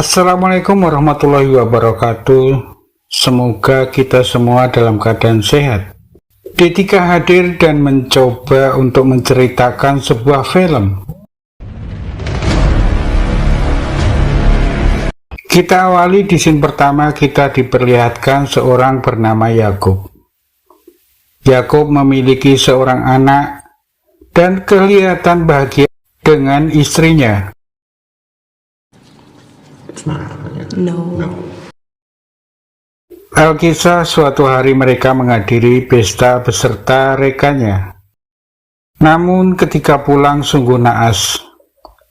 Assalamualaikum warahmatullahi wabarakatuh. Semoga kita semua dalam keadaan sehat. Ketika hadir dan mencoba untuk menceritakan sebuah film. Kita awali di scene pertama. Kita diperlihatkan seorang bernama Yakub. Yakub memiliki seorang anak dan kelihatan bahagia dengan istrinya. No. Alkisah suatu hari mereka menghadiri pesta beserta rekannya. Namun ketika pulang sungguh naas,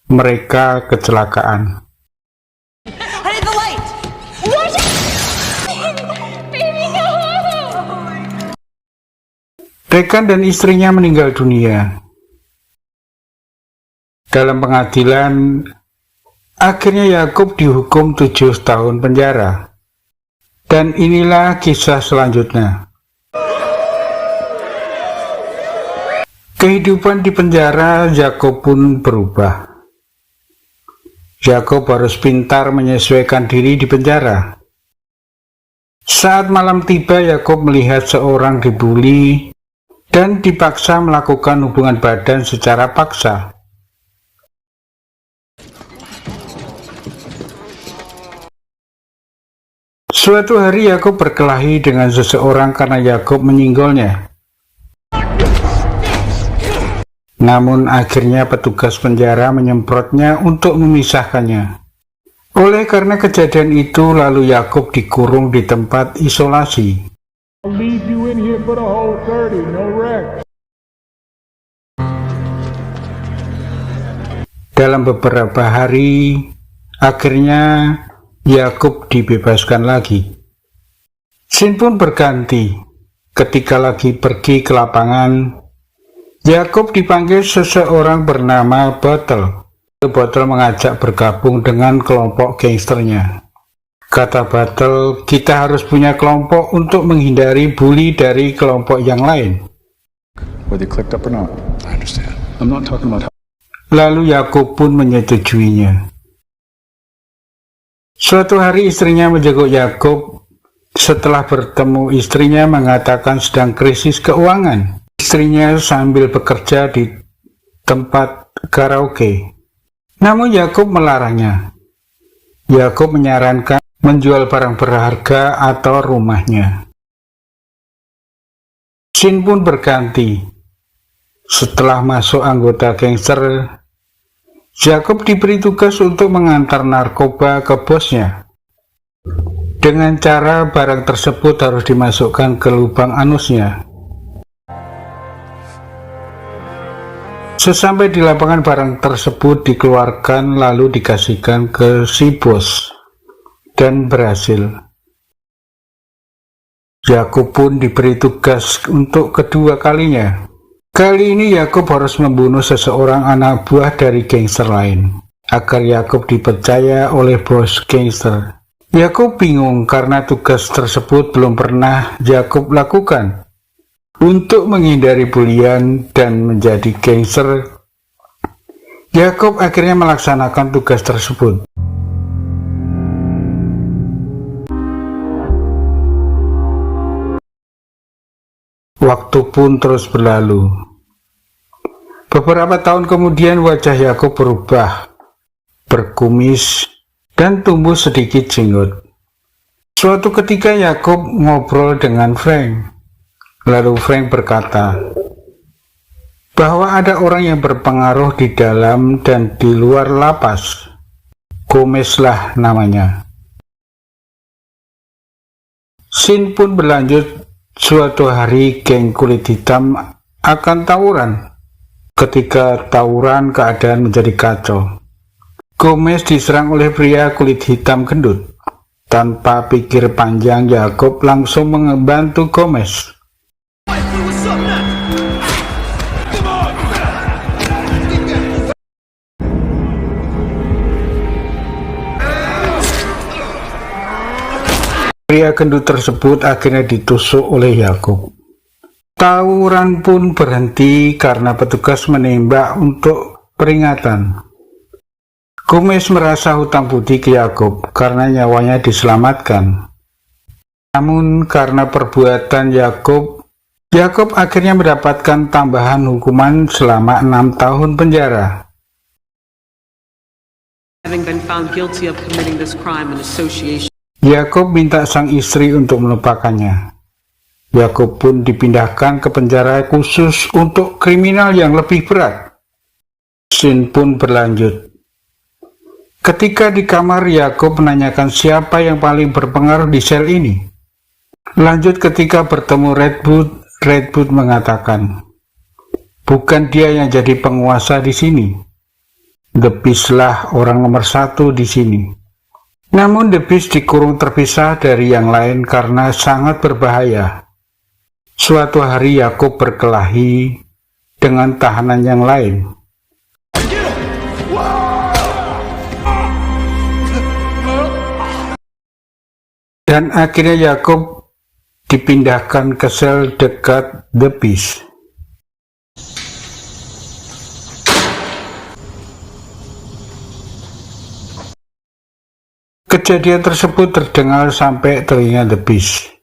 mereka kecelakaan. Rekan dan istrinya meninggal dunia. Dalam pengadilan, akhirnya Yakub dihukum 7 tahun penjara. Dan inilah kisah selanjutnya. Kehidupan di penjara Yakub pun berubah. Yakub harus pintar menyesuaikan diri di penjara. Saat malam tiba, Yakub melihat seorang dibuli dan dipaksa melakukan hubungan badan secara paksa. Suatu hari Yakub berkelahi dengan seseorang karena Yakub menyinggolnya. Namun akhirnya petugas penjara menyemprotnya untuk memisahkannya. Oleh karena kejadian itu, lalu Yakub dikurung di tempat isolasi. Dalam beberapa hari, akhirnya Yakub dibebaskan lagi. Scene pun berganti. Ketika lagi pergi ke lapangan, Yakub dipanggil seseorang bernama Bottle. Bottle mengajak bergabung dengan kelompok gangsternya. Kata Bottle, kita harus punya kelompok untuk menghindari bully dari kelompok yang lain. Lalu Yakub pun menyetujuinya. Suatu hari istrinya menjenguk Yakub. Setelah bertemu, istrinya mengatakan sedang krisis keuangan. Istrinya sambil bekerja di tempat karaoke. Namun Yakub melarangnya. Yakub menyarankan menjual barang berharga atau rumahnya. Scene pun berganti. Setelah masuk anggota gangster, Yakub diberi tugas untuk mengantar narkoba ke bosnya. Dengan cara barang tersebut harus dimasukkan ke lubang anusnya. Sesampai di lapangan, barang tersebut dikeluarkan lalu dikasihkan ke si bos. Dan berhasil. Yakub pun diberi tugas untuk kedua kalinya. Kali ini Yakub harus membunuh seseorang anak buah dari gangster lain, agar Yakub dipercaya oleh bos gangster. Yakub bingung karena tugas tersebut belum pernah Yakub lakukan. Untuk menghindari bulian dan menjadi gangster, Yakub akhirnya melaksanakan tugas tersebut. Waktu pun terus berlalu. Beberapa tahun kemudian wajah Yakub berubah, berkumis, dan tumbuh sedikit jenggot. Suatu ketika Yakub ngobrol dengan Frank. Lalu Frank berkata bahwa ada orang yang berpengaruh di dalam dan di luar lapas. Gomez lah namanya. Scene pun berlanjut. Suatu hari geng kulit hitam akan tawuran. Ketika tawuran, keadaan menjadi kacau. Gomez diserang oleh pria kulit hitam gendut. Tanpa pikir panjang, Yakub langsung membantu Gomez. Pria gendut tersebut akhirnya ditusuk oleh Yakub. Tawuran pun berhenti karena petugas menembak untuk peringatan. Gomez merasa hutang budi ke Yakob karena nyawanya diselamatkan. Namun karena perbuatan Yakob akhirnya mendapatkan tambahan hukuman selama 6 tahun penjara. Having been found guilty of committing this crime in association. Yakob minta sang istri untuk melupakannya. Yakob pun dipindahkan ke penjara khusus untuk kriminal yang lebih berat. Scene pun berlanjut. Ketika di kamar, Yakob menanyakan siapa yang paling berpengaruh di sel ini. Lanjut ketika bertemu Redwood mengatakan, bukan dia yang jadi penguasa di sini. The Beast lah orang nomor 1 di sini. Namun The Beast dikurung terpisah dari yang lain karena sangat berbahaya. Suatu hari Yakob berkelahi dengan tahanan yang lain. Dan akhirnya Yakob dipindahkan ke sel dekat The Beast. Kejadian tersebut terdengar sampai telinga The Beast.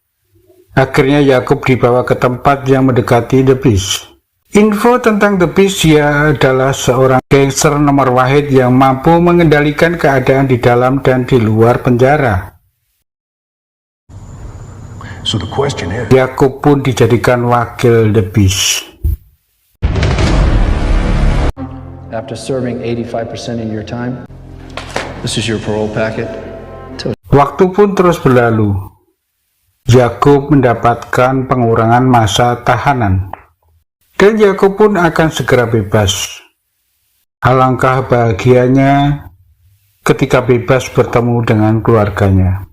Akhirnya Yakob dibawa ke tempat yang mendekati The Beast. Info tentang The Beast, dia adalah seorang gangster nomor wahid yang mampu mengendalikan keadaan di dalam dan di luar penjara. So the question is, Yakob pun dijadikan wakil The Beast. After serving 85% of your time, this is your parole packet. Waktu pun terus berlalu. Yakob mendapatkan pengurangan masa tahanan, dan Yakob pun akan segera bebas. Alangkah bahagianya ketika bebas bertemu dengan keluarganya.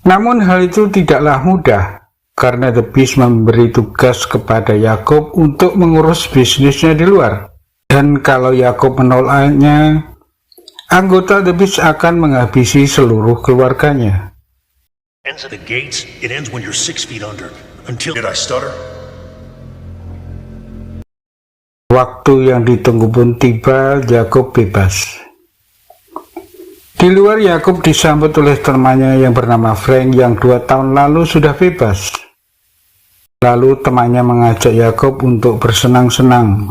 Namun hal itu tidaklah mudah, karena The Beast memberi tugas kepada Yakob untuk mengurus bisnisnya di luar. Dan kalau Yakob menolaknya, anggota The Beast akan menghabisi seluruh keluarganya. ends at the gates, it ends when you're 6 feet under. Until... Did I stutter? Waktu yang ditunggu pun tiba, Yakob bebas. Di luar, Yakob disambut oleh temannya yang bernama Frank yang 2 tahun lalu sudah bebas. Lalu temannya mengajak Yakob untuk bersenang-senang.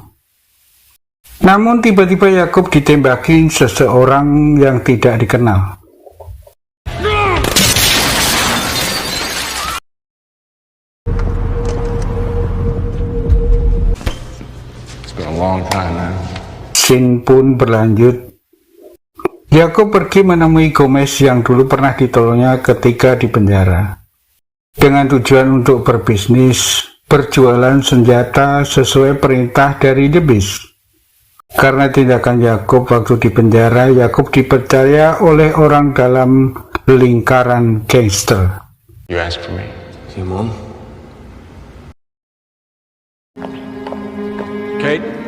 Namun tiba-tiba Yakob ditembaki seseorang yang tidak dikenal. Scene pun berlanjut. Yakob pergi menemui Gomez yang dulu pernah ditolongnya ketika di penjara, dengan tujuan untuk berbisnis berjualan senjata sesuai perintah dari The Beast. Karena tindakan Yakob waktu di penjara, Yakob dipercaya oleh orang dalam lingkaran gangster. You asked for me. See, Mom? Kate?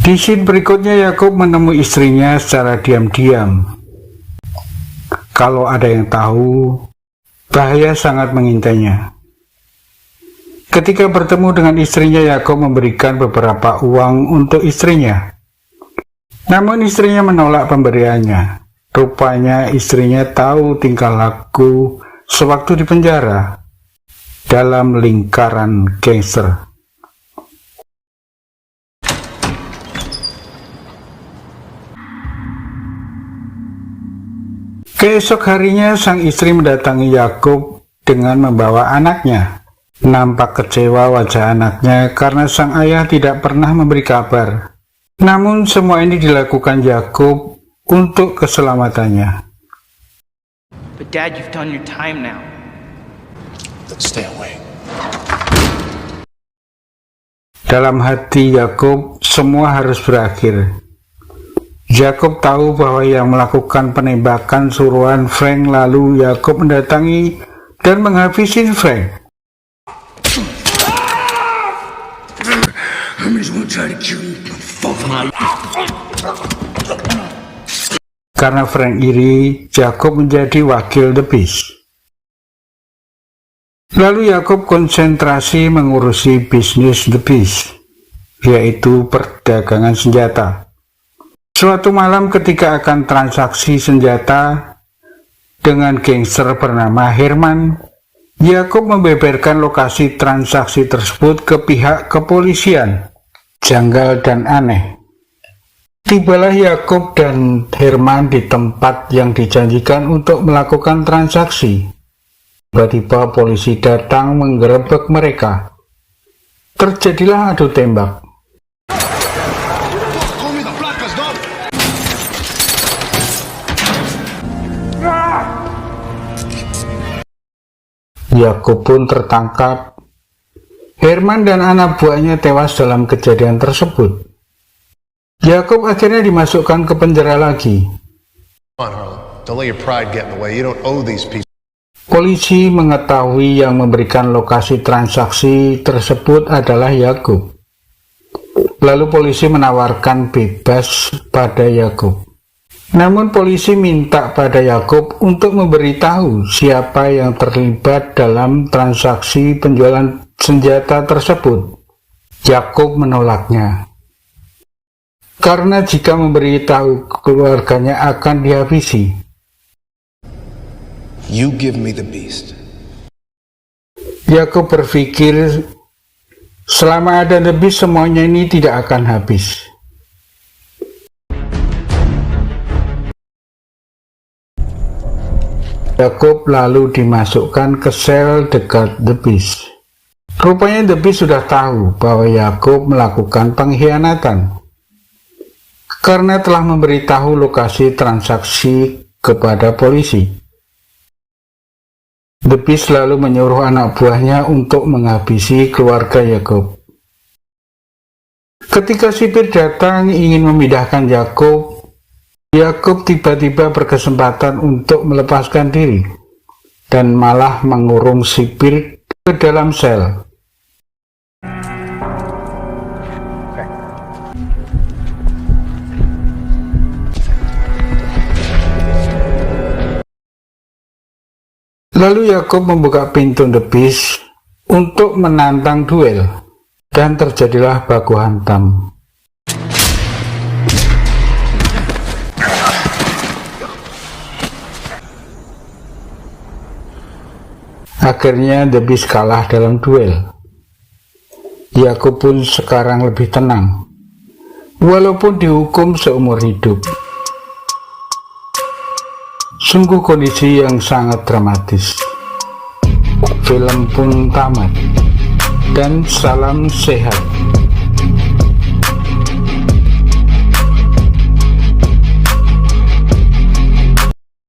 Di scene berikutnya, Yakob menemui istrinya secara diam-diam. Kalau ada yang tahu, bahaya sangat mengintainya. Ketika bertemu dengan istrinya, Yakob memberikan beberapa uang untuk istrinya. Namun istrinya menolak pemberiannya. Rupanya istrinya tahu tingkah laku sewaktu di penjara dalam lingkaran gangster. Keesok harinya, sang istri mendatangi Yakob dengan membawa anaknya. Nampak kecewa wajah anaknya karena sang ayah tidak pernah memberi kabar. Namun semua ini dilakukan Yakob untuk keselamatannya. But Dad, you've done your time now. Then stay away. Dalam hati Yakob, semua harus berakhir. Yakob tahu bahwa yang melakukan penembakan suruhan Frank, lalu Yakob mendatangi dan menghabisi Frank. Karena Frank iri, Yakob menjadi wakil The Beast. Lalu Yakob konsentrasi mengurusi bisnis The Beast, yaitu perdagangan senjata. Suatu malam ketika akan transaksi senjata dengan gangster bernama Herman, Yakob membeberkan lokasi transaksi tersebut ke pihak kepolisian. Janggal dan aneh. Tibalah Yakob dan Herman di tempat yang dijanjikan untuk melakukan transaksi. Tiba-tiba polisi datang menggerebek mereka. Terjadilah adu tembak. Yakob pun tertangkap. Herman dan anak buahnya tewas dalam kejadian tersebut. Yakob akhirnya dimasukkan ke penjara lagi. Polisi mengetahui yang memberikan lokasi transaksi tersebut adalah Yakob. Lalu polisi menawarkan bebas pada Yakob. Namun polisi minta pada Yakob untuk memberitahu siapa yang terlibat dalam transaksi penjualan senjata tersebut. Yakob menolaknya. Karena jika memberitahu keluarganya akan dihabisi. You give me the beast. Yakob berpikir, selama ada The Beast semuanya ini tidak akan habis. Yakob lalu dimasukkan ke sel dekat The Beast. Rupanya The Beast sudah tahu bahwa Yakob melakukan pengkhianatan karena telah memberitahu lokasi transaksi kepada polisi. The Beast lalu menyuruh anak buahnya untuk menghabisi keluarga Yakob. Ketika sipir datang ingin memindahkan Yakob, Yakob tiba-tiba berkesempatan untuk melepaskan diri dan malah mengurung sipir ke dalam sel. Lalu Yakob membuka pintu The Beast untuk menantang duel, dan terjadilah baku hantam. Akhirnya The Beast kalah dalam duel. Yakob pun sekarang lebih tenang, walaupun dihukum seumur hidup. Sungguh kondisi yang sangat dramatis. Film pun tamat, dan salam sehat.